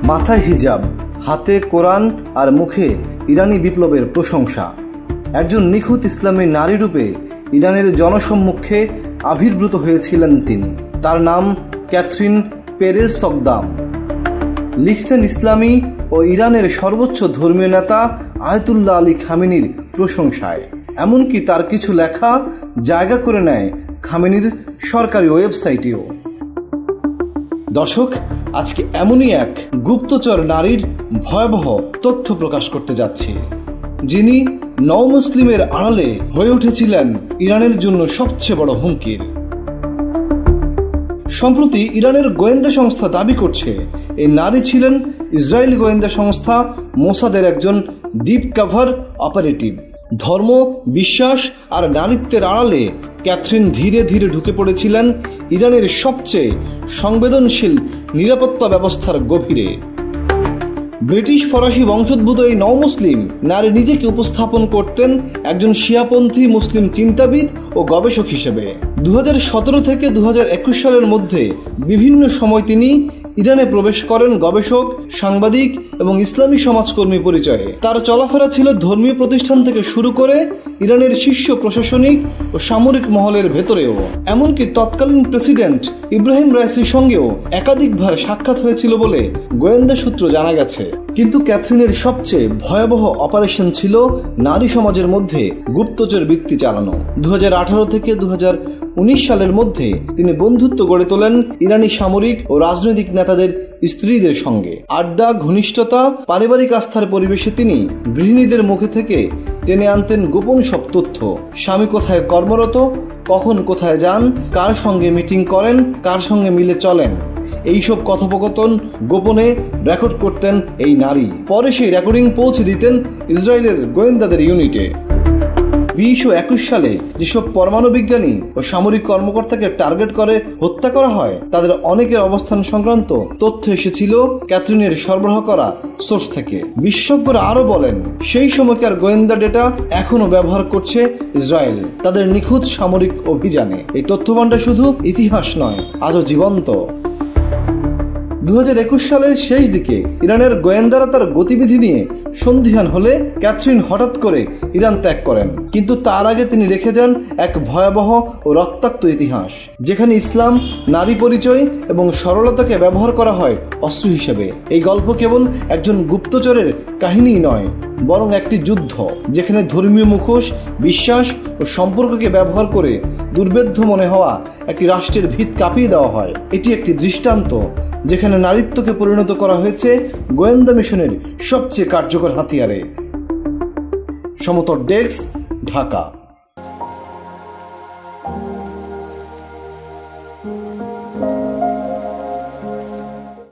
মাথায় হিজাব, হাতে কোরআন আর মুখে ইরানি বিপ্লবের প্রশংসা। একজন নিখুঁত ইসলামী নারী রূপে ইরানের জনসম্মুখে আবির্ভূত হয়েছিলেন তিনি। তার নাম ক্যাথরিন পেরেজ সকদাম। লিখতেন ইসলামী ও ইরানের সর্বোচ্চ ধর্মীয় নেতা আয়াতুল্লাহ আলী খামেনির প্রশংসায়। এমনকি তার কিছু লেখা জায়গা করে নেয় খামেনির সরকারি ওয়েবসাইটেও। দর্শক, আজকে এমনই এক গুপ্তচর নারীর ভয়াবহ তথ্য প্রকাশ করতে যাচ্ছি, যিনি নও মুসলিমের আড়ালে হয়ে উঠেছিলেন ইরানের জন্য সবচেয়ে বড় হুমকির। সম্প্রতি ইরানের গোয়েন্দা সংস্থা দাবি করছে এই নারী ছিলেন ইসরায়েলি গোয়েন্দা সংস্থা মোসাদের একজন ডিপ কভার অপারেটিভ। ধর্ম, বিশ্বাস আর নারীত্বের আড়ালে ক্যাথরিন ধীরে ধীরে ঢুকে পড়েছিলেন ইরানের সবচেয়ে সংবেদনশীল নিরাপত্তা ব্যবস্থার গভীরে। ব্রিটিশ ফরাসি বংশোদ্ভূত এই নও মুসলিম নারী নিজেকে উপস্থাপন করতেন একজন শিয়াপন্থী মুসলিম চিন্তাবিদ ও গবেষক হিসেবে। 2017 থেকে 2021 সালের মধ্যে বিভিন্ন সময় তিনি ইরানে প্রবেশ করেন গবেষক, সাংবাদিক এবং ইসলামী সমাজকর্মী পরিচয়ে। তার চলাফেরা ছিল ধর্মীয় প্রতিষ্ঠান থেকে শুরু করে ইরানের শীর্ষ প্রশাসনিক ও সামরিক মহলের ভেতরেও। এমনকি তৎকালীন প্রেসিডেন্ট ইব্রাহিম রাইসির সঙ্গেও একাধিকবার সাক্ষাৎ হয়েছিল বলে গোয়েন্দা সূত্র জানা গেছে। কিন্তু ক্যাথরিনের সবচেয়ে ভয়াবহ অপারেশন ছিল নারী সমাজের মধ্যে গুপ্তচর বৃত্তি চালানো। 2018 থেকে 2019 সালের মধ্যে তিনি বন্ধুত্ব গড়ে তোলেন ইরানি সামরিক ও রাজনৈতিক নেতাদের স্ত্রীদের সঙ্গে। আড্ডা, ঘনিষ্ঠতা, পারিবারিক আস্থার পরিবেশে তিনি গৃহিণীদের মুখে থেকে টেনে আনতেন গোপন সব তথ্য। স্বামী কোথায় কর্মরত, কখন কোথায় যান, কার সঙ্গে মিটিং করেন, কার সঙ্গে মিলে চলেন, এইসব কথোপকথন গোপনে রেকর্ড করতেন এই নারী। পরে সেই রেকর্ডিং পৌঁছে দিতেন ইসরায়েলের গোয়েন্দাদের ইউনিটে। 2021 সালে যেসব পরমাণু বিজ্ঞানী ও সামরিক কর্মকর্তাকে টার্গেট করে হত্যা করা হয়, তাদের অনেকের অবস্থান সংক্রান্ত তথ্য এসেছিল ক্যাথরিনের সরবরাহ করা সোর্স থেকে। বিশেষজ্ঞরা আরো বলেন, সেই সময়কার গোয়েন্দা ডেটা এখনো ব্যবহার করছে ইসরায়েল তাদের নিখুঁত সামরিক অভিযানে। এই তথ্যভান্ডার শুধু ইতিহাস নয়, আজও জীবন্ত। 2021 সালের শেষ দিকে ইরানের গোয়েন্দারা তার গতিবিধি নিয়ে সন্দিহান হলে ক্যাথরিন হঠাৎ করে ইরান ত্যাগ করেন। কিন্তু তার আগে তিনি রেখে যান এক ভয়াবহ ও রক্তাক্ত ইতিহাস, যেখানে ইসলাম, নারী পরিচয় এবং সরলতাকে ব্যবহার করা হয় অস্ত্র হিসেবে। এই গল্প কেবল একজন গুপ্তচরের কাহিনী নয়, বরং একটি যুদ্ধ, যেখানে ধর্মীয় মুখোশ, বিশ্বাস ও সম্পর্ককে ব্যবহার করে দুর্ভেদ্য মনে হওয়া একটি রাষ্ট্রের ভিত কাঁপিয়ে দেওয়া হয়। এটি একটি দৃষ্টান্ত যেখানে নারীত্বকে পরিণত করা হয়েছে গোয়েন্দা মিশনের সবচেয়ে কার্যকর হাতিয়ারে। সমতল ডেস্ক, ঢাকা।